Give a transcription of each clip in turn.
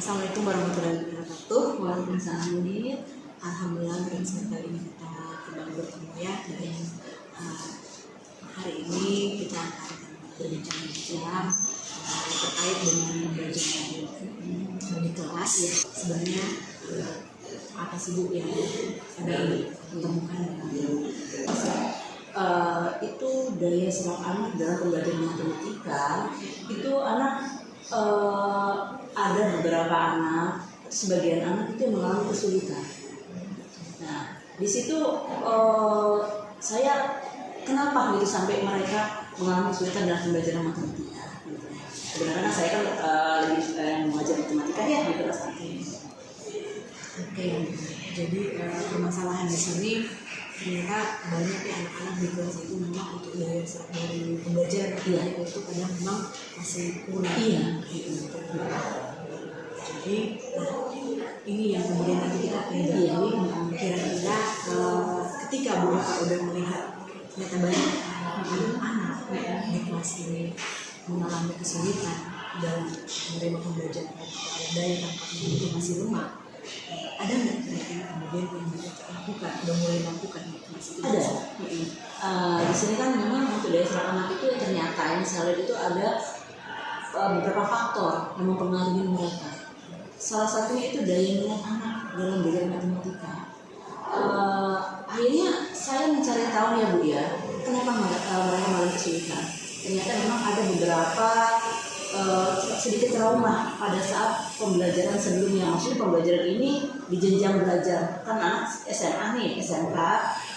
Assalamualaikum warahmatullahi wabarakatuh. Waalaikumsalam Munir. Alhamdulillah pada kali ini kita kembali bertemu ya. Dan hari ini kita akan berbincang-bincang terkait dengan pembelajaran di kelas ya. Sebenarnya apa sih Bu yang ada ditemukan itu daya serap anak dalam pembelajaran matematika itu anak ada beberapa anak, sebagian anak itu mengalami kesulitan. Nah, di situ saya kenapa gitu sampai mereka mengalami kesulitan dalam pembelajaran matematika. Gitu. Sebenarnya saya kan lebih mengajar matematika ya di kelas 1. Oke, jadi permasalahan di sini ternyata banyak ya anak-anak di kelas itu memang untuk daya serap dari pembelajaran itu kadang memang masih kurang. Iya. Jadi ini yang kemudian nanti kita pelajari kira-kira ketika Bu Eka udah melihat ternyata banyak anak di kelas ini mengalami kesulitan dalam menerima pembelajaran daya tangkapnya itu masih lemah. Ada nggak kira-kira kemudian yang bisa lakukan, udah mulai lakukan masih ada? Di sini kan memang untuk daya serap anak itu ternyata yang saya lihat itu ada beberapa faktor yang mempengaruhi mereka. Salah satunya itu daya minat anak dalam belajar matematika. Akhirnya saya mencari tahu ya Bu ya, kenapa mereka mengalami kesulitan. Ternyata memang ada beberapa sedikit trauma pada saat pembelajaran sebelumnya. Maksudnya pembelajaran ini di jenjang belajar kan anak SMA nih, SMK,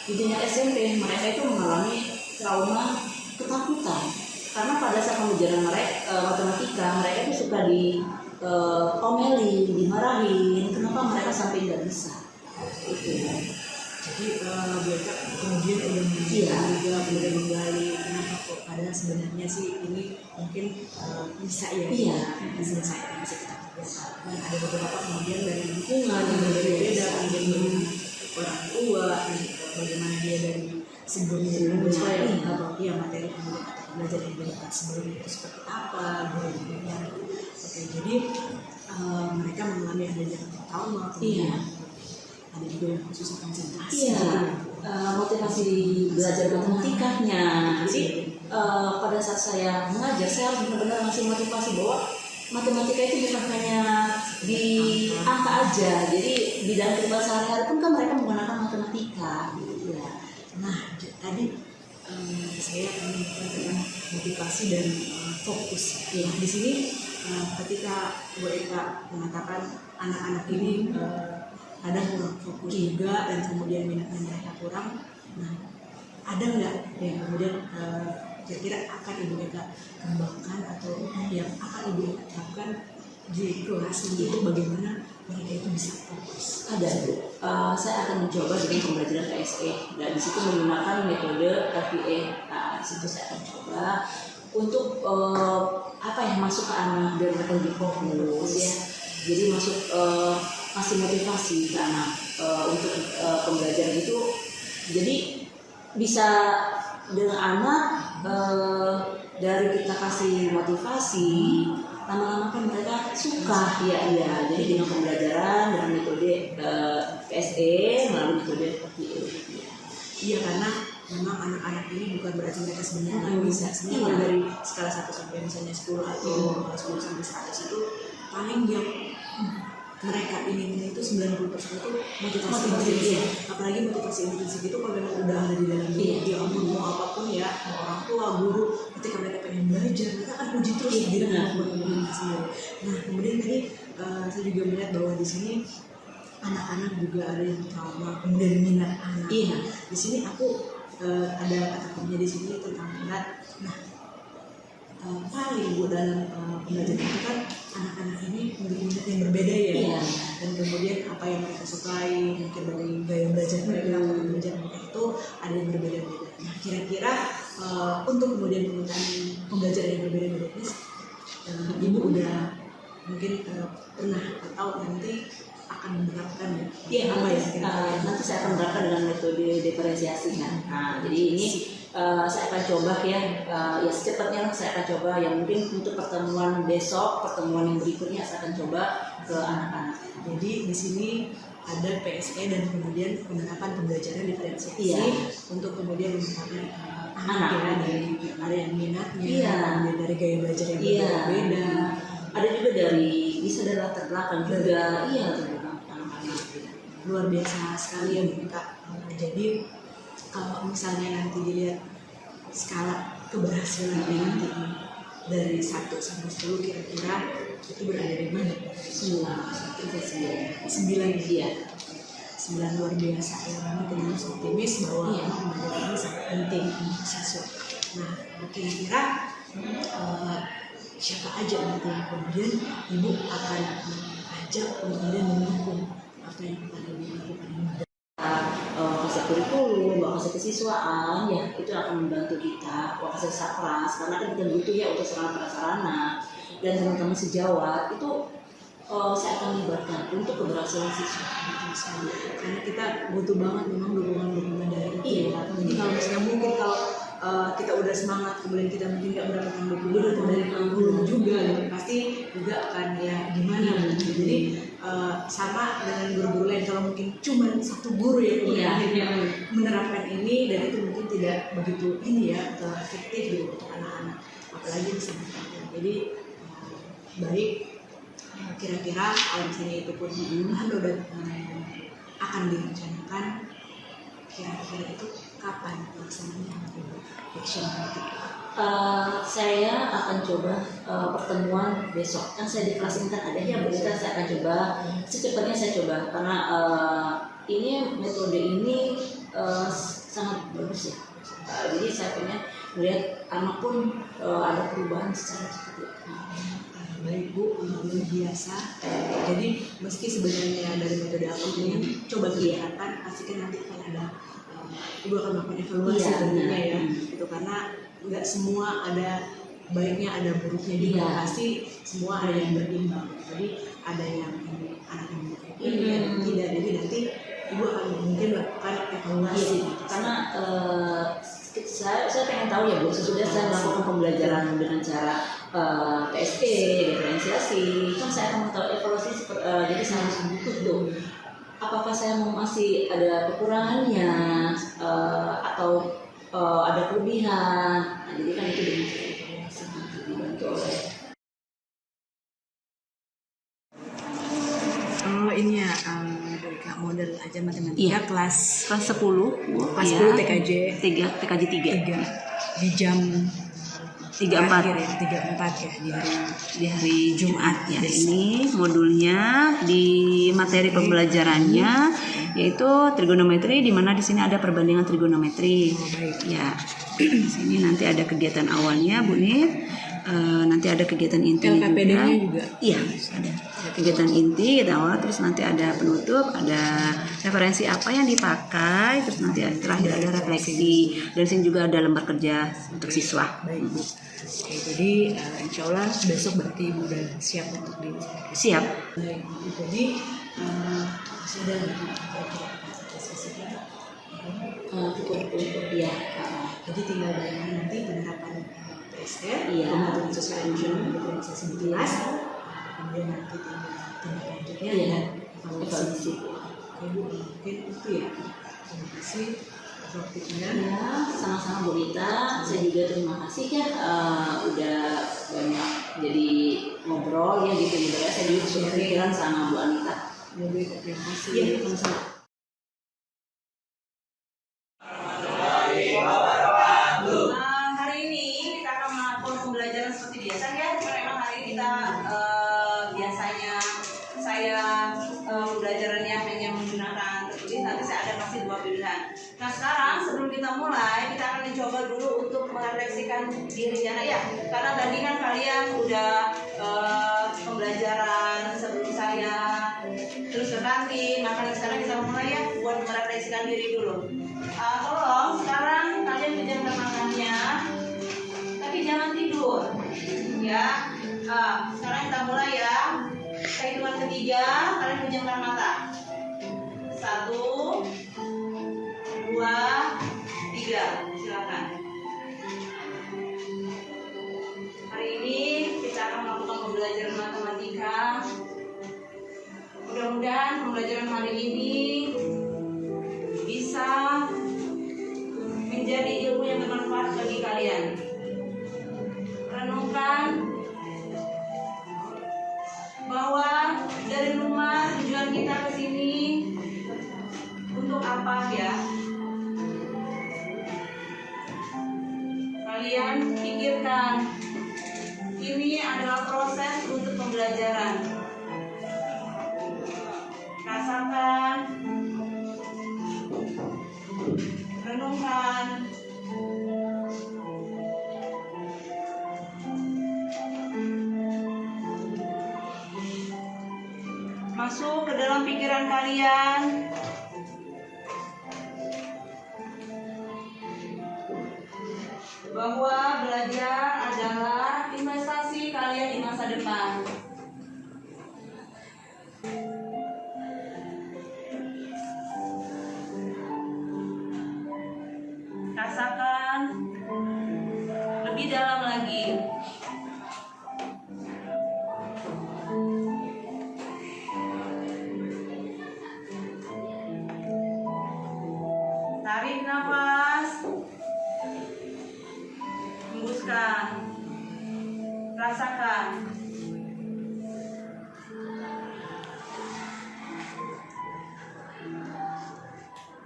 di jenjang SMP mereka itu mengalami trauma ketakutan karena pada saat pembelajaran mereka matematika mereka itu suka diomelin, dimarahin. Kenapa mereka sampai nggak bisa? Itu. Jadi mereka kemudian udah juga udah menggali kenapa kok padahal sebenarnya sih ini mungkin bisa ya bisa kita kerjakan. Ada beberapa kemudian dari lingkungan yang berbeda, kemudian dari orang tua, bagaimana dia dari sebelumnya atau materi belajar yang didapat sebelumnya itu seperti apa gurunya. Oke, jadi mereka mengalami adanya trauma kemudian ada juga yang khusus konsentrasi. Motivasi belajar matematikanya. Jadi pada saat saya mengajar, saya harus benar-benar ngasih motivasi bahwa matematika itu bukan hanya di angka aja. Jadi di dalam kehidupan sehari-hari pun kan mereka menggunakan matematika. Gitu ya. Nah, tadi saya ingin tentang motivasi dan fokus. Ya, di sini ketika Bu Eka mengatakan anak-anak ini ada kurang fokus juga dan kemudian minatnya mereka kurang. Nah, ada nggak yang kemudian kira-kira akan Ibu Eka kembangkan atau yang akan Ibu Eka terapkan di kelas itu bagaimana mereka itu bisa fokus? Ada. Saya akan mencoba dengan pembelajaran PSE dan di situ menggunakan metode RPA. Nah, di situ saya akan coba untuk masuk ke anak biar mereka lebih fokus ya. Jadi masuk kasih motivasi ke anak untuk pembelajaran itu. Jadi bisa dengan anak dari kita kasih motivasi lama-lama kan mereka suka ya. Jadi dengan pembelajaran dengan metode PSE melalui metode RPA. Iya, karena memang anak-anak ini bukan berarti mereka sebenarnya bisa sebenarnya dari skala 1 sampai misalnya 10 atau 10 sampai 100 itu paling yang mereka ingin itu 90% itu motivasi ya. Apalagi motivasi intensif itu kalau memang udah ada di dalam diri dia mau apapun ya, mau orang tua, guru, ketika mereka pengen belajar mereka akan puji terus di dalam motivasi sendiri. Nah, kemudian tadi saya juga melihat bahwa di sini anak-anak juga ada yang trauma kemudian minat anak. Iya. Di sini aku ada kata kuncinya di sini tentang minat. Nah, paling Bu dalam pembelajaran itu kan anak-anak ini memiliki minat yang berbeda ya. Dan kemudian apa yang mereka sukai mungkin dari gaya belajar mereka atau belajar mereka itu ada yang berbeda-beda. Nah, kira-kira untuk kemudian menggunakan pembelajaran yang berbeda-beda ini Ibu udah mungkin pernah atau nanti akan menerapkan apa ya? Nanti saya akan menerapkan dengan metode diferensiasi kan. Nah, jadi ini saya akan coba ya, ya secepatnya lah saya akan coba. Yang mungkin untuk pertemuan besok, pertemuan yang berikutnya saya akan coba ke anak-anak. Jadi di sini ada PSE dan kemudian penerapan pembelajaran diferensiasi untuk kemudian menciptakan anak ya, dari ada yang minatnya, kemudian dari gaya belajar yang berbeda. Ada juga dari bisa dari latar belakang juga, latar belakang anak-anak. Luar biasa sekali ya Kak. Jadi kalau misalnya nanti dilihat skala keberhasilan nanti dari 1 sampai 10 kira-kira itu berada di mana? 9. 9 ya. 9 luar biasa ya, memang kita harus optimis bahwa pembelajaran ini sangat penting untuk siswa. Nah, kira-kira siapa aja nanti yang kemudian Ibu akan ajak kemudian mendukung apa yang akan Ibu lakukan ini? Kasih kurikulum, kasih kesiswaan, ya itu akan membantu kita. Kasih sakras, karena kan kita butuh ya untuk sarana-prasarana dan teman-teman sejawat itu saya akan libatkan untuk keberhasilan siswa. Karena kita butuh banget memang dukungan-dukungan dari itu. Jadi kalau misalnya mungkin kalau kita udah semangat kemudian kita mungkin nggak mendapatkan dukungan dari guru juga, pasti juga akan ya gimana gitu. Jadi sama dengan guru-guru lain, kalau mungkin cuma satu guru yang kemudian menerapkan ini dan itu mungkin tidak begitu efektif gitu untuk anak-anak, apalagi di sana. Jadi baik, kira-kira kalau misalnya itu pun udah akan direncanakan, kira-kira itu kapan pelaksananya action nanti? Saya akan coba pertemuan besok. Kan saya di kelas ini kan ada ya, saya akan coba secepatnya saya coba, karena ini metode ini sangat bagus ya. Jadi saya pengen melihat anak pun ada perubahan secara cepat. Baik Bu, luar biasa. Jadi meski sebenarnya dari metode apapun yang coba kelihatan, pasti kan nanti akan ada Ibu akan melakukan evaluasi tentunya ya. Itu karena nggak semua ada baiknya, ada buruknya juga. Pasti semua ada yang berimbang. Jadi ada yang anak yang ini, ada yang tidak. Jadi nanti Ibu akan mungkin melakukan evaluasi. Karena saya pengen tahu ya Bu, sesudah saya melakukan pembelajaran dengan cara PSE, diferensiasi, kan saya akan tahu evaluasi jadi saya harus butuh tuh. Apakah saya masih ada kekurangannya atau ada kelebihan? Nah, jadi kan itu dengan evaluasi dibantu oleh. Ini ya dari Kak model aja matematika kelas 10 kelas 10 TKJ 3 di jam 34 ya di hari Jumat ya. Ini modulnya di materi pembelajarannya yaitu trigonometri, di mana di sini ada perbandingan trigonometri. Ya. Di sini nanti ada kegiatan awalnya Bu Nit. Nanti ada kegiatan inti juga. Iya, ada kegiatan inti kita awal, terus nanti ada penutup, ada referensi apa yang dipakai, terus nanti terakhir ada refleksi, dan sini juga ada lembar kerja untuk siswa. Baik Bu. Oke, jadi insya Allah besok berarti Ibu udah siap untuk siap. Baik, jadi sudah cukup ya. Jadi tinggal bagaimana nanti penerapan pembentukan sesuai nasional diferensiasi di kelas, kemudian nanti tindak lanjutnya dan evaluasi. Ibu mungkin itu ya. Terima kasih waktunya. Ya, sama-sama Bu Rita. Saya juga terima kasih ya udah banyak jadi ngobrol ya gitu ya. Saya juga kepikiran sama Bu Anita. Terima kasih. Iya, sama-sama. Nah sekarang sebelum kita mulai, kita akan mencoba dulu untuk merefleksikan diri ya, karena tadi kan kalian udah pembelajaran sebelum saya terus ke kantin, makanya sekarang kita mulai ya buat merefleksikan diri dulu. Tolong sekarang kalian pejamkan matanya, tapi jangan tidur ya. Sekarang kita mulai ya. Hitungan ketiga, kalian pejamkan mata. 1, 2, 3, silakan. melakukan pembelajaran matematika. Mudah-mudahan pembelajaran hari ini bisa menjadi ilmu yang bermanfaat bagi kalian. Renungkan bahwa dari rumah tujuan kita ke sini untuk apa ya? Kalian pikirkan, ini adalah proses untuk pembelajaran. Rasakan, renungkan. Masuk ke dalam pikiran kalian. Bahwa belajar adalah investasi kalian di masa depan. Rasakan lebih dalam lagi. Tarik nafas. Hembuskan. Rasakan.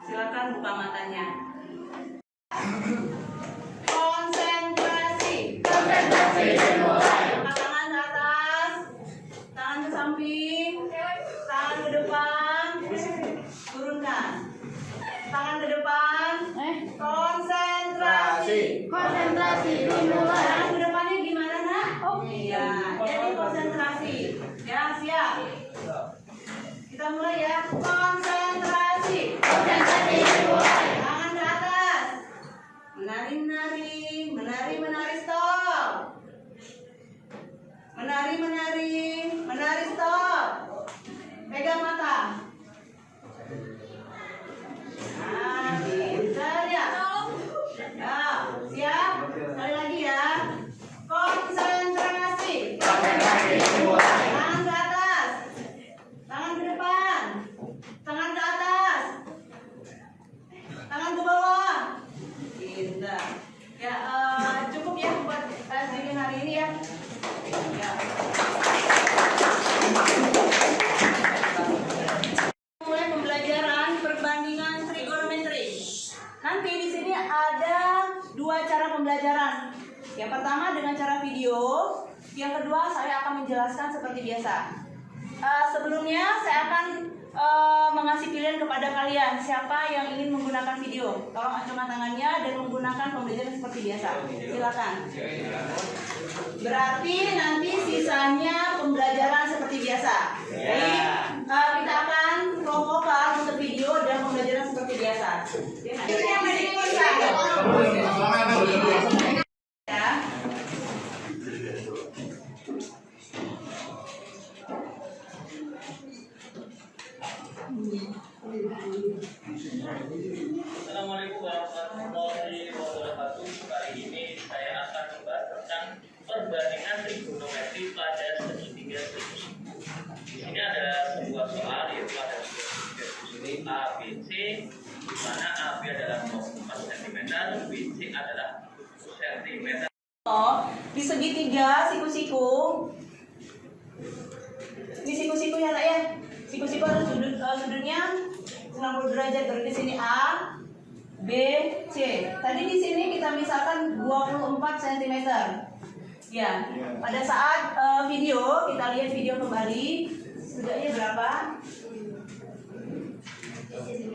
Silakan buka matanya. Konsentrasi. Angkat tangan ke atas, tangan ke samping, tangan ke depan, turunkan. Tangan ke depan, konsentrasi. Dimulai. Tangan ke depannya gimana nak? Iya, jadi konsentrasi. Ya siap. Kita mulai ya. Konsentrasi. Dimulai. Tangan ke atas. Menari, stop. Menari, stop. Pegang mata. Nah, pintar ya. Ya, siap. Sekali lagi ya. Konsentrasi. Tangan ke atas. Tangan ke depan. Tangan ke atas. Tangan ke bawah. Pintar. Ya, cukup ya buat sesi hari ini ya. Ya. Mulai pembelajaran perbandingan trigonometri. Nanti di sini ada 2 cara pembelajaran. Yang pertama dengan cara video, yang kedua saya akan menjelaskan seperti biasa. Sebelumnya saya akan mengasih pilihan kepada kalian siapa yang ingin menggunakan video. Tolong acungkan tangannya dan menggunakan pembelajaran seperti biasa. Silakan. Berarti nanti sisanya pembelajaran seperti biasa. Jadi kita akan kelompokkan untuk video dan pembelajaran seperti biasa. Ya. Assalamualaikum warahmatullahi wabarakatuh. Kali ini saya akan membahas tentang perbandingan trigonometri pada segitiga trigonometri. Ini ada sebuah soal yaitu ada segitiga A, B, C, di mana AB adalah 4 cm, BC adalah 10 cm. Di segitiga siku-siku. Ini siku-siku ya nak ya. Siku-siku ada sudutnya 90 derajat. Berarti sini A, B, C. Tadi di sini kita misalkan 24 cm. Ya, pada saat video kita lihat video kembali, sudutnya berapa? 7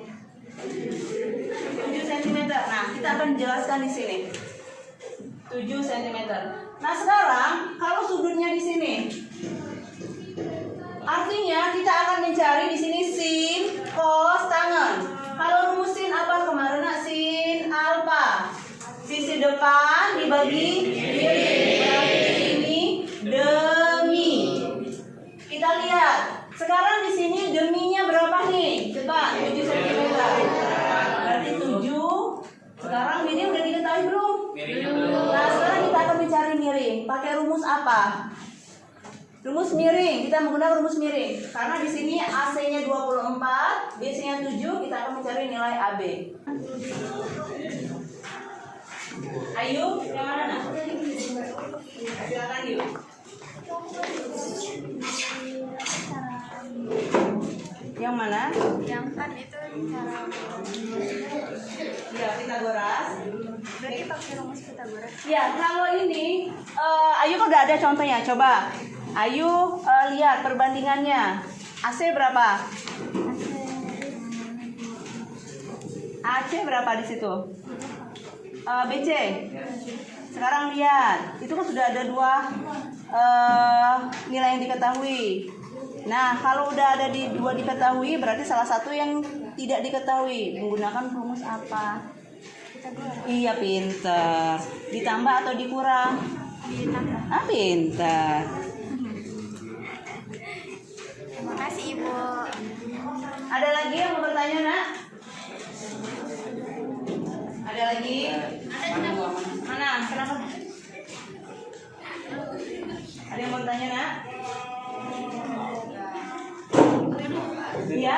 cm. Nah, kita akan jelaskan di sini. 7 cm. Nah, sekarang kalau sudutnya di sini, artinya kita akan mencari di sini sin, cos, tangen. Kalau rumusin apa kemarin nak? Sin alfa. Sisi depan dibagi kiri. Berarti di sini demi. Kita lihat. Sekarang di sini deminya berapa nih? Coba 7 cm. Berarti 7. Sekarang ini udah diketahui belum? Nah, sekarang kita akan mencari miring. Pakai rumus apa? Rumus miring, kita menggunakan rumus miring. Karena di sini AC-nya 24, BC-nya 7, kita akan mencari nilai AB. Ayo, yang mana nak? Silakan yuk. Yang mana? Yang kan itu cara Ya, Pitagoras. berarti pakai rumus Pitagoras. Ya, kalau ini, Ayu kan udah ada contohnya. Coba, Ayu lihat perbandingannya. AC berapa? AC berapa di situ? BC. Sekarang lihat, itu kan sudah ada dua nilai yang diketahui. Nah, kalau udah ada di dua diketahui, berarti salah satu yang tidak diketahui. Menggunakan rumus apa? Iya, pinter. Ditambah atau dikurang? Ditambah. Pinter. Terima kasih Ibu. Ada lagi yang mau bertanya, nak? Ada lagi? Mana? Kenapa? Ada yang mau bertanya, nak? Iya?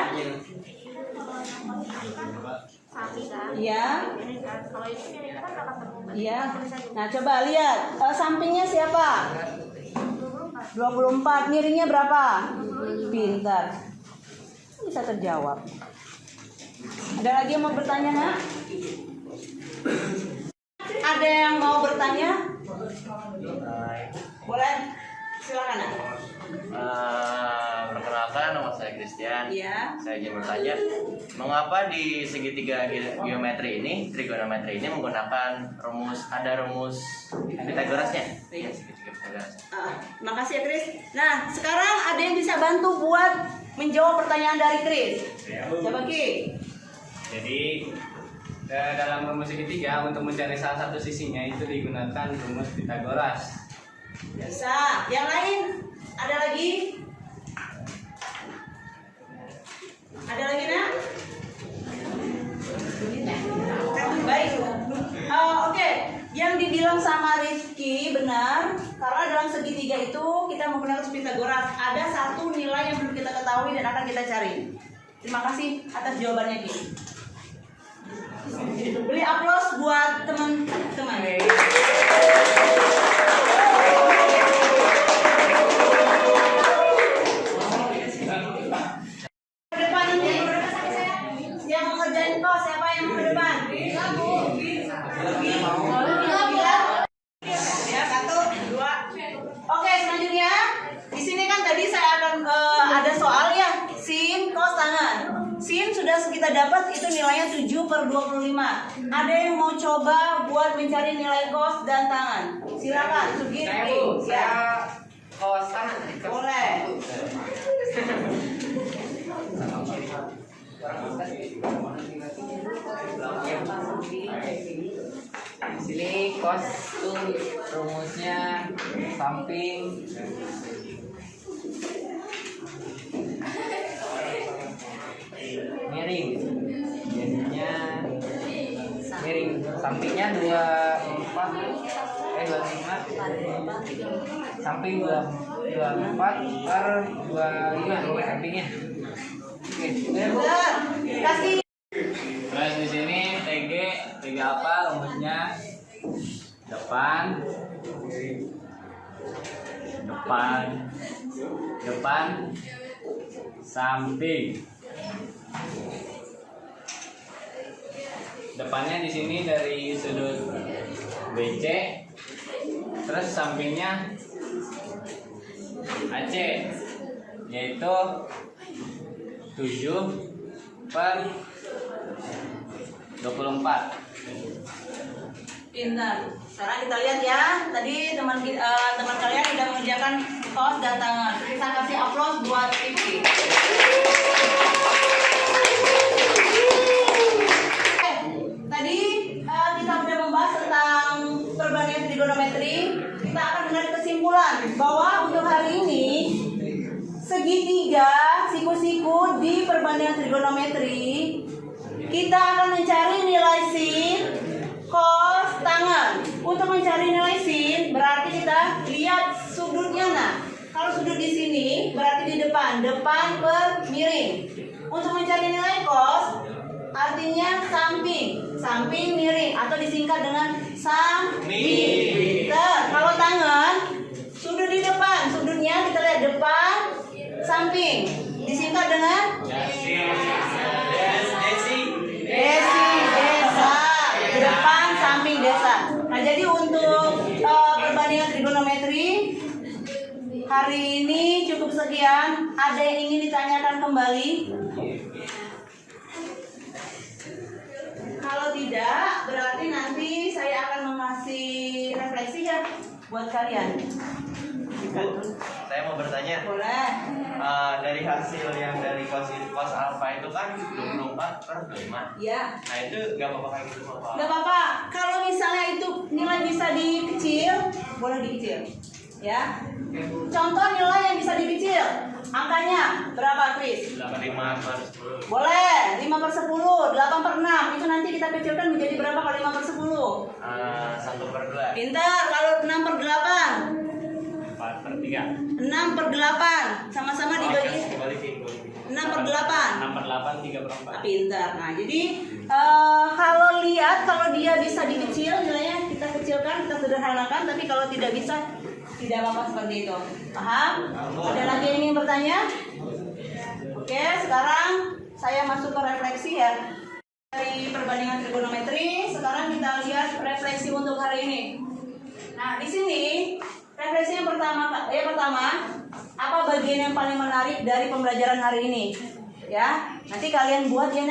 Sapi kan? Iya? Ini kan kalau ini kan akan berubah. Iya. Nah, coba lihat sampingnya siapa? 24. Miringnya berapa? Pintar. Bisa terjawab. Ada lagi yang mau bertanya, nak? Ada yang mau bertanya? Boleh? Silakan, nak. Perkenalkan, nama saya Christian. Iya. Saya ingin bertanya, mengapa di segitiga geometri ini, trigonometri ini menggunakan rumus Pitagorasnya? Iya. Segitiga Pitagorasnya. Makasih ya, Chris. Nah, sekarang ada yang bisa bantu buat menjawab pertanyaan dari Chris. Coba Ki. Jadi dalam rumus segitiga untuk mencari salah satu sisinya itu digunakan rumus Pitagoras. Bisa. Yang lain? Ada lagi? Ada lagi, nak? Baik. Oke. Yang dibilang sama Rizky benar. Karena dalam segitiga itu kita menggunakan Pitagoras. Ada satu nilai yang belum kita ketahui dan akan kita cari. Terima kasih atas jawabannya, Ki. Beri aplaus buat teman-teman. Ke depan nanti. Yang mau ngerjain kos, siapa yang mau ke depan? Ya, 1, 2. Oke, selanjutnya di sini kan tadi saya akan ada soal ya, sin, kos, tangan. Sin sudah kita dapat itu nilainya 7/25. Ada yang mau coba buat mencari nilai kos dan tangan? Silakan, Sugiri. Ya. Kos tangan. Boleh. Di sini kos itu rumusnya samping miring, jadinya miring, sampingnya 25, samping 24/25 sampingnya. Oke, Benar. Kasih. terus di sini TG apa rumusnya? Depan samping. Depannya di sini dari sudut BC, terus sampingnya AC, yaitu 7/24. Pintar. Sekarang kita lihat ya. Tadi teman kalian sudah mengerjakan kos dan tangan. Kita kasih aplaus buat Vicky. Tadi kita sudah membahas tentang perbandingan trigonometri. Kita akan menarik kesimpulan bahwa untuk hari ini segitiga, siku-siku di perbandingan trigonometri kita akan mencari nilai sin, cos, tangan. Untuk mencari nilai sin berarti kita lihat sudutnya. Nah, kalau sudut di depan, depan per miring. Untuk mencari nilai cos, artinya samping, samping miring atau disingkat dengan samping. Kalau tangan, sudut di depan, sudutnya kita lihat depan, samping, disingkat dengan desa, depan, samping, desa. Nah, jadi untuk perbandingan trigonometri hari ini cukup sekian. Ada yang ingin ditanyakan kembali? Kalau tidak, berarti nanti saya akan mengasih refleksi ya buat kalian. Bu, saya mau bertanya. Boleh. Dari hasil yang dari cos alfa itu kan 24/5. Ya. Nah itu nggak apa-apa kayak gitu Pak? Nggak apa-apa. Kalau misalnya itu nilai bisa dikecil, boleh dikecil. Ya. Contoh nilai yang bisa dikecil. Angkanya berapa, Chris? 5/10. Boleh. 5/10, 8/6. Itu nanti kita kecilkan menjadi berapa kalau 5/10? 1/2. Pintar. Kalau 6/8? 4/3. 6/8. Sama-sama dibagi. Balikin. 6/8. 6/8, 3/4. Pintar. Nah, jadi kalau dia bisa dikecil nilainya kita kecilkan, kita sederhanakan. Tapi kalau tidak bisa, tidak apa-apa seperti itu. Paham? Ada lagi yang ingin bertanya? Oke, sekarang saya masuk ke refleksi ya. Dari perbandingan trigonometri, sekarang kita lihat refleksi untuk hari ini. Nah, di sini refleksi yang pertama, apa bagian yang paling menarik dari pembelajaran hari ini? Ya, nanti kalian buat ya,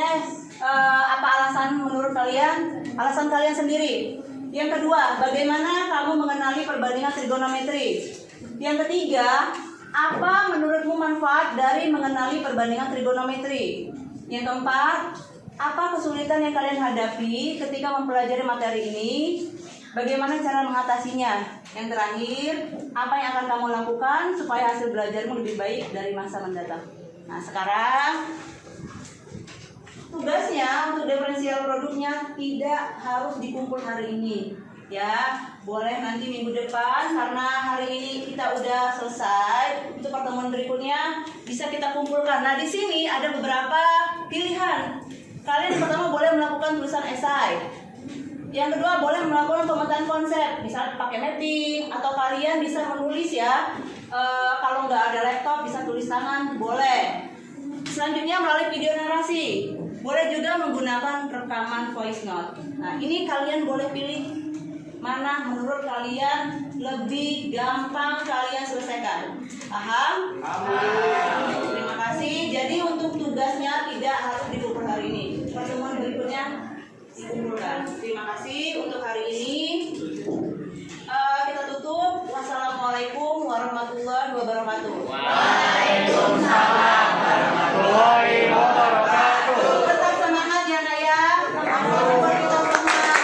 apa alasan menurut kalian? Alasan kalian sendiri. Yang kedua, bagaimana kamu mengenali perbandingan trigonometri? Yang ketiga, apa menurutmu manfaat dari mengenali perbandingan trigonometri? Yang keempat, apa kesulitan yang kalian hadapi ketika mempelajari materi ini? Bagaimana cara mengatasinya? Yang terakhir, apa yang akan kamu lakukan supaya hasil belajarmu lebih baik dari masa mendatang? Nah, sekarang tugasnya untuk diferensial produknya tidak harus dikumpul hari ini, ya. Boleh nanti minggu depan, karena hari ini kita udah selesai. Untuk pertemuan berikutnya bisa kita kumpulkan. Nah, di sini ada beberapa pilihan. Kalian yang pertama boleh melakukan tulisan esai. Yang kedua boleh melakukan pemetaan konsep, misalnya pakai mapping, atau kalian bisa menulis ya. Kalau nggak ada laptop bisa tulis tangan, boleh. Selanjutnya melalui video narasi. Boleh juga menggunakan rekaman voice note. Nah, ini kalian boleh pilih mana menurut kalian lebih gampang kalian selesaikan. Paham? Terima kasih. Jadi untuk tugasnya tidak harus dikumpul hari ini. Pertemuan berikutnya dikumpulkan. Terima kasih untuk hari ini. Kita tutup. Wassalamualaikum warahmatullahi wabarakatuh. Waalaikumsalam warahmatullahi wabarakatuh. Tetap semangat ya, Nak ya. Semangat buat kita semua.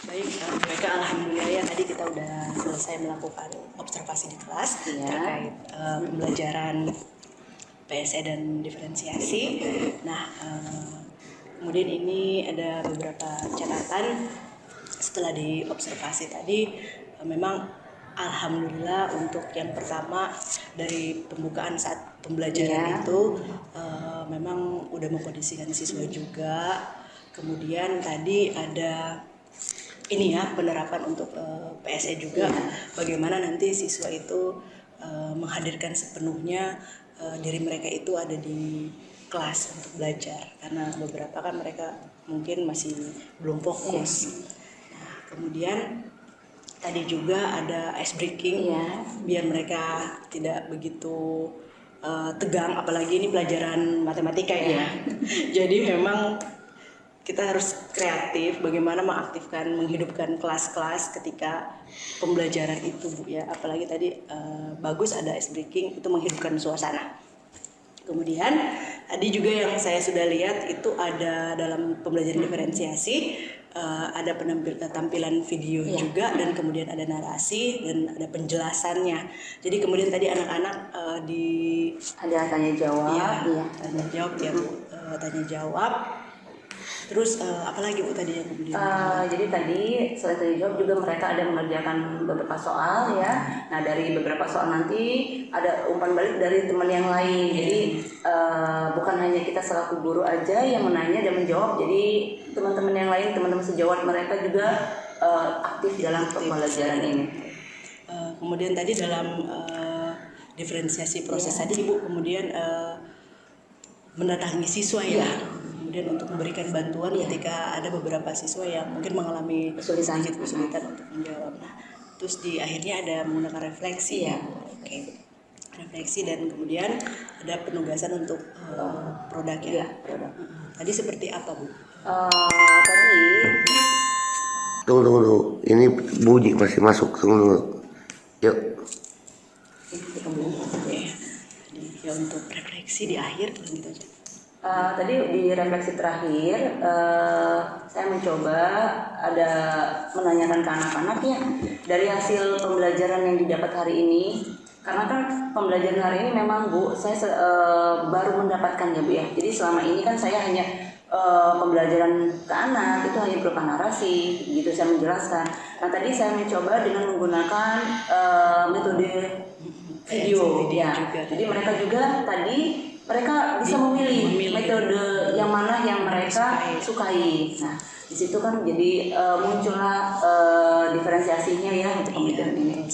Baik, mereka alhamdulillah ya tadi kita udah selesai melakukan observasi di kelas terkait pembelajaran PSE dan diferensiasi. Nah, kemudian ini ada beberapa catatan setelah diobservasi tadi. Memang alhamdulillah untuk yang pertama dari pembukaan saat pembelajaran itu memang udah mengkondisikan siswa juga. Kemudian tadi ada ini ya penerapan untuk PSE juga, bagaimana nanti siswa itu menghadirkan sepenuhnya diri mereka itu ada di kelas untuk belajar, karena beberapa kan mereka mungkin masih belum fokus. Nah, kemudian tadi juga ada ice breaking biar mereka tidak begitu tegang, apalagi ini pelajaran matematika ya. Jadi memang kita harus kreatif bagaimana mengaktifkan, menghidupkan kelas-kelas ketika pembelajaran itu, Bu ya. Apalagi tadi bagus ada ice breaking, itu menghidupkan suasana. Kemudian tadi juga yang saya sudah lihat itu ada dalam pembelajaran diferensiasi ada tampilan video juga, dan kemudian ada narasi dan ada penjelasannya. Jadi kemudian tadi anak-anak ada tanya jawab, tanya jawab ya Bu, tanya jawab. Terus apalagi Bu tadi yang kemudian? Jadi tadi selain tanya jawab juga mereka ada mengerjakan beberapa soal ya. Nah dari beberapa soal nanti ada umpan balik dari teman yang lain. Jadi bukan hanya kita selaku guru aja yang menanya dan menjawab. Jadi teman-teman yang lain, teman-teman sejawat mereka juga aktif dalam pembelajaran ini. Kemudian tadi dalam diferensiasi proses tadi Ibu kemudian mendatangi siswa ya. Kemudian untuk memberikan bantuan ketika ada beberapa siswa yang mungkin mengalami sedikit kesulitan untuk menjawab. Nah, terus di akhirnya ada menggunakan refleksi ya. Oke. Refleksi dan kemudian ada penugasan untuk produk ya. Produk. Tadi seperti apa Bu? Tadi Tunggu. Ini bunyi masih masuk. Tunggu dulu. Yuk. Ya untuk refleksi di akhir gitu aja. Tadi di refleksi terakhir saya mencoba ada menanyakan ke anak-anak ya dari hasil pembelajaran yang didapat hari ini, karena kan pembelajaran hari ini memang Bu saya baru mendapatkan ya Bu ya. Jadi selama ini kan saya hanya pembelajaran ke anak itu hanya berupa narasi gitu saya menjelaskan. Nah tadi saya mencoba dengan menggunakan metode video ya. Jadi mereka juga tadi mereka bisa memilih metode yang mana yang mereka sukai. Nah, di situ kan jadi muncullah diferensiasinya ya untuk pembelajaran ini.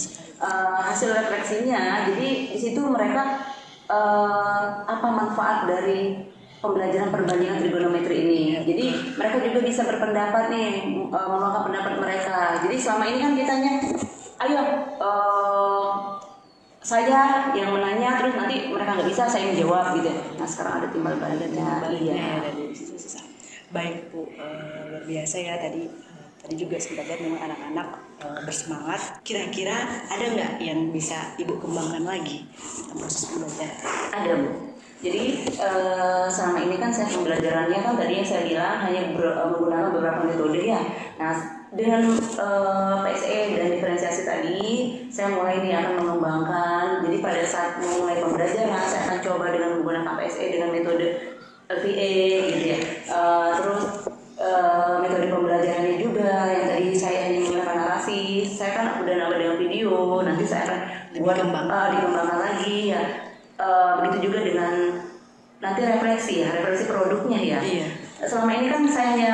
Hasil refleksinya, jadi di situ mereka apa manfaat dari pembelajaran perbandingan trigonometri ini. Jadi mereka juga bisa berpendapat nih, meluangkan pendapat mereka. Jadi selama ini kan kitanya, ayo saya yang menanya terus nanti mereka nggak bisa saya yang jawab gitu. Nah sekarang ada timbal baliknya. Iya. Dari sisa-sisa. Baik Bu, luar biasa ya tadi juga sempat lihat memang anak-anak bersemangat. Kira-kira ada nggak yang bisa Ibu kembangkan lagi tentang proses pembelajaran? Ada Bu. Jadi selama ini kan saya pembelajarannya kan tadi yang saya bilang hanya menggunakan beberapa metode ya. Nah dengan PSE dan diferensiasi tadi saya mulai ini akan mengembangkan. Jadi pada saat memulai pembelajaran saya akan coba dengan menggunakan PSE dengan metode LPA gitu ya. Terus metode pembelajarannya juga yang tadi saya hanya menggunakan narasi, saya kan udah nambah dengan video. Nanti saya akan buat dikembangkan lagi ya. Begitu juga dengan nanti refleksi produknya ya. Iya. Selama ini kan saya hanya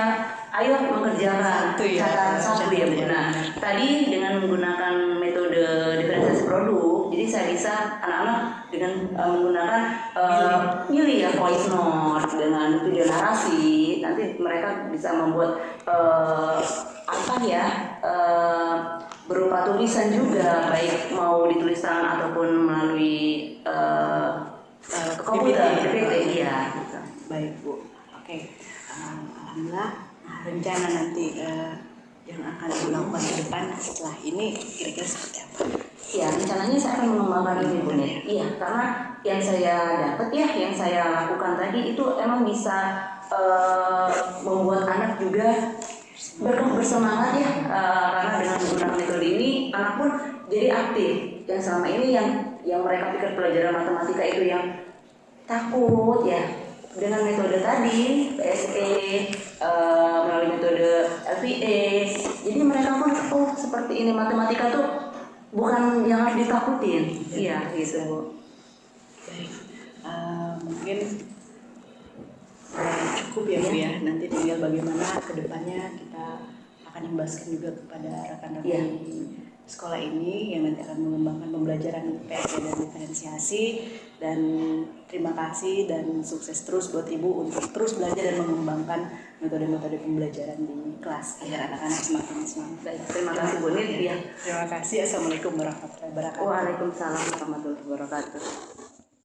ayo mengerjakan catatan satu ya Bu. Nah, tadi dengan menggunakan metode diferensiasi produk, jadi saya bisa anak-anak dengan menggunakan milih ya voice note dengan video narasi, nanti mereka bisa membuat berupa tulisan juga, baik mau ditulis tangan ataupun melalui komputer, PPT ya. Gitu. Baik Bu, oke. Alhamdulillah. Rencana nanti yang akan dilakukan ke depan setelah ini kira-kira seperti apa? Ya rencananya saya akan mengembangkan ini Bu. Iya, karena yang saya dapat ya, yang saya lakukan tadi itu emang bisa membuat anak juga bersemangat ya, karena dengan menggunakan metode ini anak pun jadi aktif. Yang selama ini yang mereka pikir pelajaran matematika itu yang takut ya. Dengan metode tadi, PSE, melalui metode LPA, jadi mereka pun, seperti ini matematika tuh bukan yang harus ditakutin. Iya, gitu Bu. Baik, mungkin cukup ya Bu ya. Nanti tinggal bagaimana kedepannya kita akan imbaskan juga kepada rekan-rekan di sekolah ini yang nanti akan mengembangkan pembelajaran PSE dan diferensiasi. Dan terima kasih dan sukses terus buat Ibu untuk terus belajar dan mengembangkan metode-metode pembelajaran di kelas agar anak-anak semakin semangat. Baik, terima kasih Bu Nid. Terima kasih. Assalamualaikum warahmatullahi wabarakatuh. Waalaikumsalam warahmatullahi wabarakatuh.